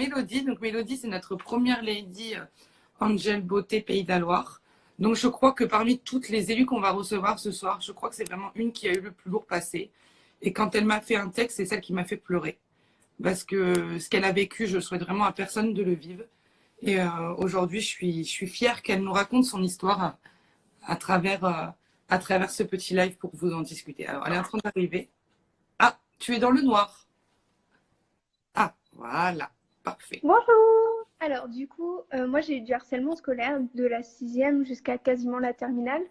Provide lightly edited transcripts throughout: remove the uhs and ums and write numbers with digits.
Mélodie. Donc Mélodie, c'est notre première lady Angel Beauté Pays de la Loire. Donc je crois que parmi toutes les élus qu'on va recevoir ce soir, je crois que c'est vraiment une qui a eu le plus lourd passé. Et quand elle m'a fait un texte, c'est celle qui m'a fait pleurer. Parce que ce qu'elle a vécu, je souhaite vraiment à personne de le vivre. Et aujourd'hui, je suis fière qu'elle nous raconte son histoire à travers ce petit live pour vous en discuter. Alors, elle est en train d'arriver. Ah, tu es dans le noir. Ah, voilà, parfait. Bonjour! Alors, du coup, moi j'ai eu du harcèlement scolaire de la 6e jusqu'à quasiment la terminale.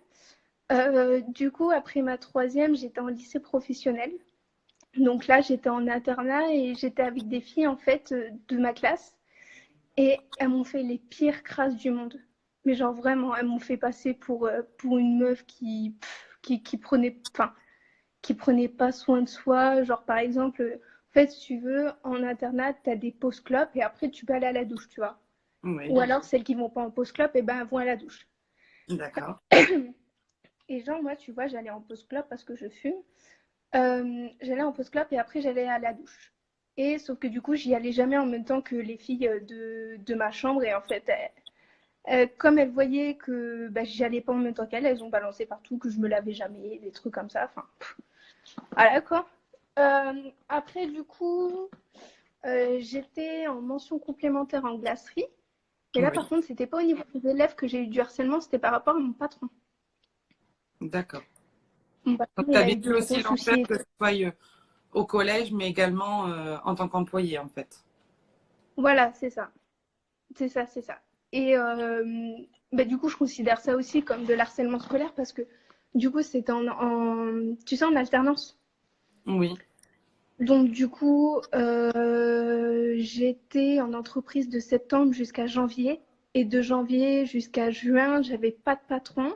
Du coup, après ma 3e, j'étais en lycée professionnel. Donc là, j'étais en internat et j'étais avec des filles en fait de ma classe. Et elles m'ont fait les pires crasses du monde. Mais genre vraiment, elles m'ont fait passer pour une meuf qui prenait, enfin, qui prenait pas soin de soi. Genre par exemple, en fait, si tu veux, en internat, t'as des pauses clopes et après tu peux aller à la douche, tu vois. Oui, Ou alors celles qui vont pas en pause clope, et ben elles vont à la douche. d'accord. Et genre moi, tu vois, j'allais en pause clope parce que je fume. J'allais en pause clope et après j'allais à la douche. Et sauf que du coup, j'y allais jamais en même temps que les filles de ma chambre. Et en fait, comme elles voyaient que bah, j'y allais pas en même temps qu'elles, elles ont balancé partout que je me lavais jamais, des trucs comme ça. Enfin, voilà quoi. Après, du coup, j'étais en mention complémentaire en glacerie. Et là, Oui, par contre, c'était pas au niveau des élèves que j'ai eu du harcèlement, c'était par rapport à mon patron. d'accord. Mon Donc, patron, tu il as a eu vécu des gros aussi l'enfer, soucis. que ce soit au collège, mais également en tant qu'employé, en fait. Voilà, c'est ça. C'est ça, c'est ça. Et bah, du coup, je considère ça aussi comme de l'harcèlement scolaire parce que du coup, c'était tu sais, en alternance. Oui, Donc, du coup, j'étais en entreprise de septembre jusqu'à janvier. Et de janvier jusqu'à juin, j'avais pas de patron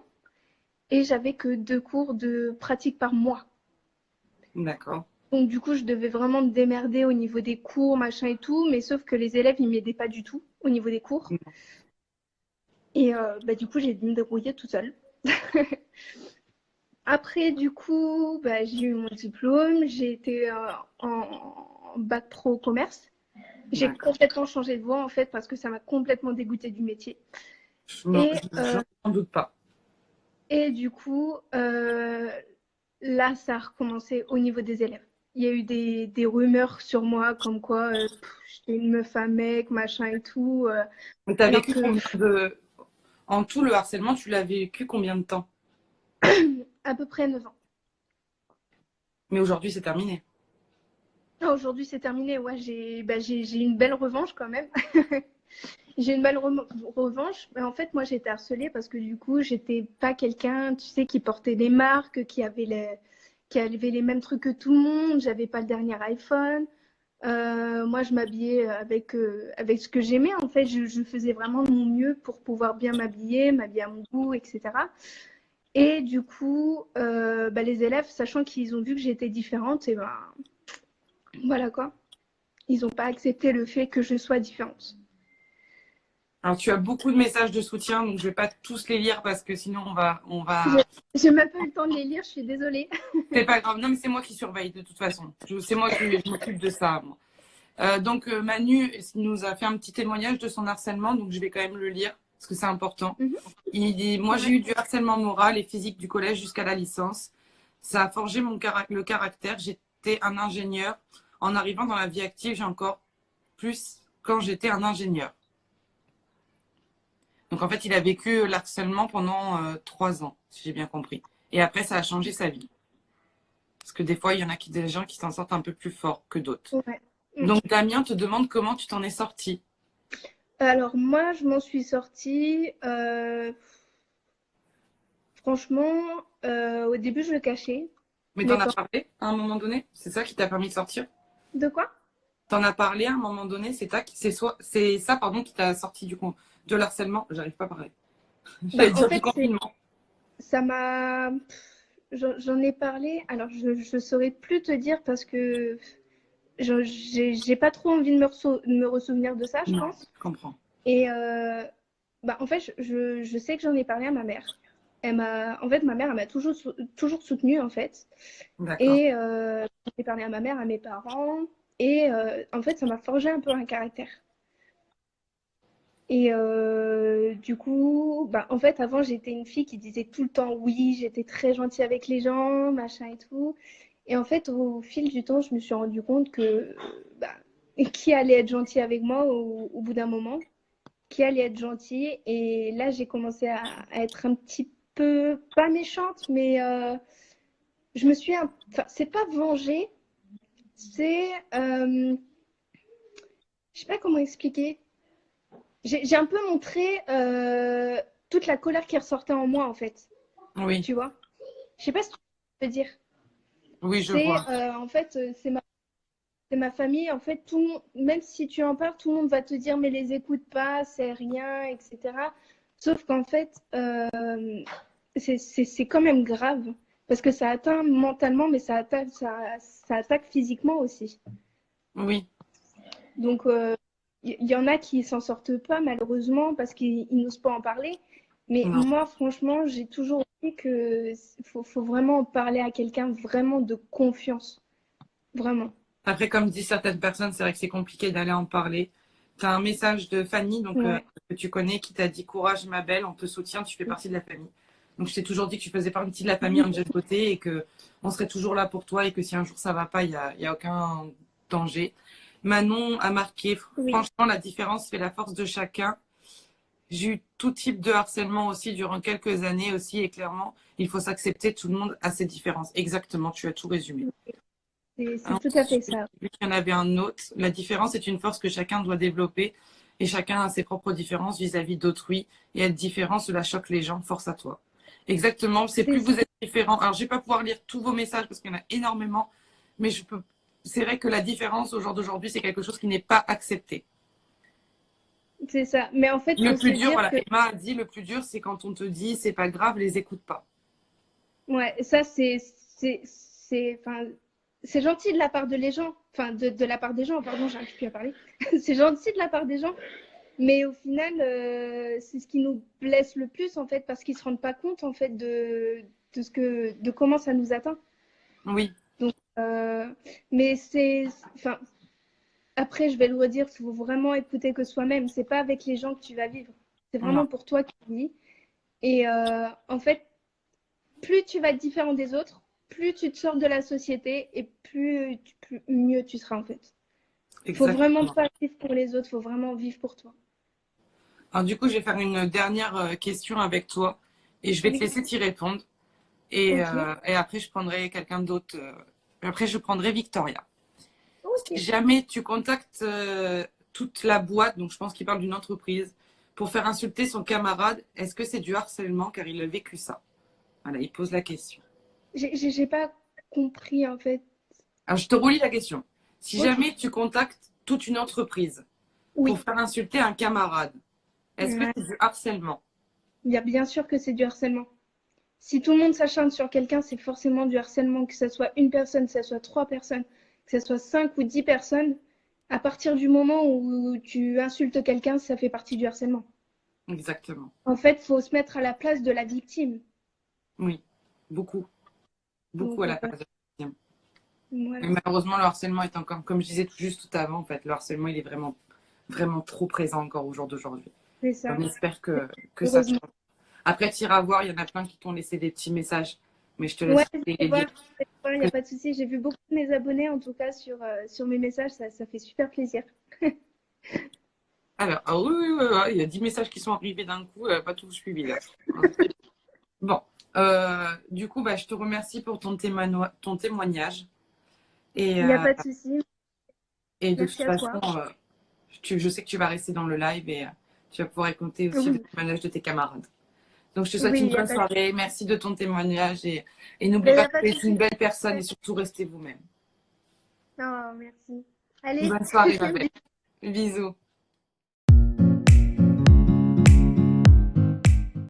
et j'avais que 2 cours de pratique par mois. d'accord. Donc, du coup, je devais vraiment me démerder au niveau des cours, machin et tout. Mais sauf que les élèves, ils m'aidaient pas du tout au niveau des cours. Et bah, du coup, j'ai dû me débrouiller toute seule. Après, du coup, bah, j'ai eu mon diplôme, j'ai été en bac pro commerce. J'ai D'accord. complètement changé de voie en fait parce que ça m'a complètement dégoûtée du métier. Je Et, n'en doute pas. et du coup, là, ça a recommencé au niveau des élèves. Il y a eu des rumeurs sur moi comme quoi j'étais une meuf à mec, machin et tout. Tu as Alors vécu que combien de... En tout, le harcèlement, tu l'as vécu combien de temps? à peu près 9 ans. Mais aujourd'hui, c'est terminé. Ah, aujourd'hui, c'est terminé. Ouais, j'ai une belle revanche quand même. J'ai une belle revanche. Mais en fait, moi, j'ai été harcelée parce que du coup, j'étais pas quelqu'un, tu sais, qui portait des marques, qui avait les mêmes trucs que tout le monde. J'avais pas le dernier iPhone. Moi, je m'habillais avec ce que j'aimais. En fait, je faisais vraiment de mon mieux pour pouvoir bien m'habiller à mon goût, etc. Et du coup, bah, les élèves, sachant qu'ils ont vu que j'étais différente, et ben voilà quoi. Ils n'ont pas accepté le fait que je sois différente. Alors, tu as beaucoup de messages de soutien, donc je ne vais pas tous les lire parce que sinon, on J'ai va... j'ai même pas eu le temps de les lire, je suis désolée. C'est pas grave. Non, mais c'est moi qui surveille de toute façon. C'est moi qui m'occupe de ça. Moi. Donc, Manu nous a fait un petit témoignage de son harcèlement, donc je vais quand même le lire parce que c'est important. Mhm. Il dit, moi, j'ai Ouais. eu du harcèlement moral et physique du collège jusqu'à la licence. Ça a forgé le caractère. J'étais un ingénieur. En arrivant dans la vie active, j'ai encore plus quand j'étais un ingénieur. Donc en fait, il a vécu l'harcèlement pendant 3 ans, si j'ai bien compris. Et après, ça a changé sa vie. Parce que des fois, il y en a des gens qui s'en sortent un peu plus fort que d'autres. Ouais. Mm. Donc Damien te demande comment tu t'en es sorti. Alors moi, je m'en suis sortie. Franchement, au début, je le cachais. Mais Mais t'en as quand... parlé à un moment donné? C'est ça qui t'a permis de sortir? De quoi? T'en as parlé à un moment donné? C'est ça, pardon, qui t'a sorti de l'harcèlement? J'arrive pas à parler. Bah, J'allais en dire du fait, confinement. ça m'a... J'en ai parlé. Alors, je saurais plus te dire parce que j'ai pas trop envie de me ressouvenir de ça, je Non, pense. je comprends. Et bah, en fait, je sais que j'en ai parlé à ma mère. En fait, ma mère, elle m'a toujours soutenue, en fait. D'accord. Et j'en ai parlé à ma mère, à mes parents. Et en fait, ça m'a forgé un peu un caractère. Et du coup, bah, en fait, avant, j'étais une fille qui disait tout le temps oui, j'étais très gentille avec les gens, machin et tout. Et en fait, au fil du temps, je me suis rendu compte que bah, qui allait être gentil avec moi au bout d'un moment, qui allait être gentil. Et là, j'ai commencé à être un petit peu, pas méchante, mais je me suis, enfin, c'est pas vengée, c'est, je sais pas comment expliquer. J'ai un peu montré toute la colère qui ressortait en moi, en fait. Oui, Tu vois? Je sais pas si tu veux dire. oui, je C'est vois. en fait, c'est ma famille. En fait, tout le monde, même si tu en parles, tout le monde va te dire mais les écoute pas, c'est rien, etc. Sauf qu'en fait, c'est quand même grave parce que ça atteint mentalement, mais ça attaque physiquement aussi. Oui, Donc, y en a qui s'en sortent pas, malheureusement, parce qu'ils n'osent pas en parler. Mais non. moi, franchement, j'ai toujours dit que faut vraiment parler à quelqu'un vraiment de confiance. Vraiment. Après, comme disent certaines personnes, c'est vrai que c'est compliqué d'aller en parler. Tu as un message de Fanny, donc, Ouais. que tu connais, qui t'a dit courage, ma belle, on te soutient, tu fais partie de la famille. Donc, je t'ai toujours dit que tu faisais partie de la famille Angel Beauté et que on serait toujours là pour toi et que si un jour ça va pas, y a aucun danger. Manon a marqué, Oui, franchement, la différence fait la force de chacun. J'ai eu tout type de harcèlement aussi durant quelques années aussi et clairement, il faut s'accepter, tout le monde a ses différences. Exactement, tu as tout résumé. c'est tout à fait Ensuite, ça. vu qu'il y en avait un autre, la différence est une force que chacun doit développer et chacun a ses propres différences vis-à-vis d'autrui et être différent, cela choque les gens, force à toi. Exactement, c'est C'est plus ça. vous êtes différent. Alors, je vais pas pouvoir lire tous vos messages parce qu'il y en a énormément, mais je peux. C'est vrai que la différence au jour d'aujourd'hui, c'est quelque chose qui n'est pas accepté. C'est ça. Mais en fait, Le faut se plus dur, dire voilà, que Emma a dit, le plus dur, c'est quand on te dit, c'est pas grave, les écoute pas. ouais, ça enfin, c'est gentil de la part de les gens, enfin de la part des gens, pardon, j'arrive plus à parler. C'est gentil de la part des gens, mais au final, c'est ce qui nous blesse le plus en fait, parce qu'ils se rendent pas compte en fait de comment ça nous atteint. Oui, Donc, mais enfin, après, je vais le redire, il faut vraiment écouter que soi-même. C'est pas avec les gens que tu vas vivre. C'est non, vraiment pour toi que tu vis. Et en fait, plus tu vas être différent des autres, plus tu te sors de la société et plus mieux tu seras en fait. Faut vraiment exactement. pas vivre pour les autres, faut vraiment vivre pour toi. Alors, du coup, je vais faire une dernière question avec toi et je vais te Oui, laisser t'y répondre. ok, Et après, je prendrai quelqu'un d'autre. Après, je prendrai Victoria. ok. Si jamais tu contactes toute la boîte, donc je pense qu'il parle d'une entreprise, pour faire insulter son camarade, est-ce que c'est du harcèlement car il a vécu ça? Voilà, il pose la question. J'ai pas compris en fait. Alors, je te relis la question. Si Ok, jamais tu contactes toute une entreprise pour oui. faire insulter un camarade, est-ce que Ouais. c'est du harcèlement? Il y a bien sûr que c'est du harcèlement. Si tout le monde s'acharne sur quelqu'un, c'est forcément du harcèlement, que ce soit une personne, que ce soit trois personnes, que ce soit 5 ou 10 personnes. À partir du moment où tu insultes quelqu'un, ça fait partie du harcèlement. Exactement. En fait, il faut se mettre à la place de la victime. Oui, beaucoup. Beaucoup Donc, à la place de la victime. voilà, Mais malheureusement, le harcèlement est encore, comme je disais juste tout avant, en fait, le harcèlement, il est vraiment, vraiment trop présent encore au jour d'aujourd'hui. c'est ça. On espère que ça Heureusement. change. Après, tu iras voir, il y en a plein qui t'ont laissé des petits messages, mais je te Ouais, laisse je les vais voir, lire. il n'y a pas de souci. J'ai vu beaucoup de mes abonnés, en tout cas, sur mes messages. Ça fait super plaisir. Alors, ah oui, oui, oui, oui, il y a 10 messages qui sont arrivés d'un coup, pas tout suivi là. Bon, du coup, bah, je te remercie pour ton témoignage. Et, Il n'y a euh, pas de souci. et de toute Merci à façon, toi. je sais que tu vas rester dans le live et tu vas pouvoir écouter aussi le Oui, témoignage de tes camarades. Donc, je te souhaite oui, une il n'y a bonne pas de souci. soirée. Merci de ton témoignage et n'oublie Ben, il n'y pas a que pas tu de es une souci. belle personne et surtout restez vous-même. Non, merci. Allez, Bonne soirée, ma belle. Bisous.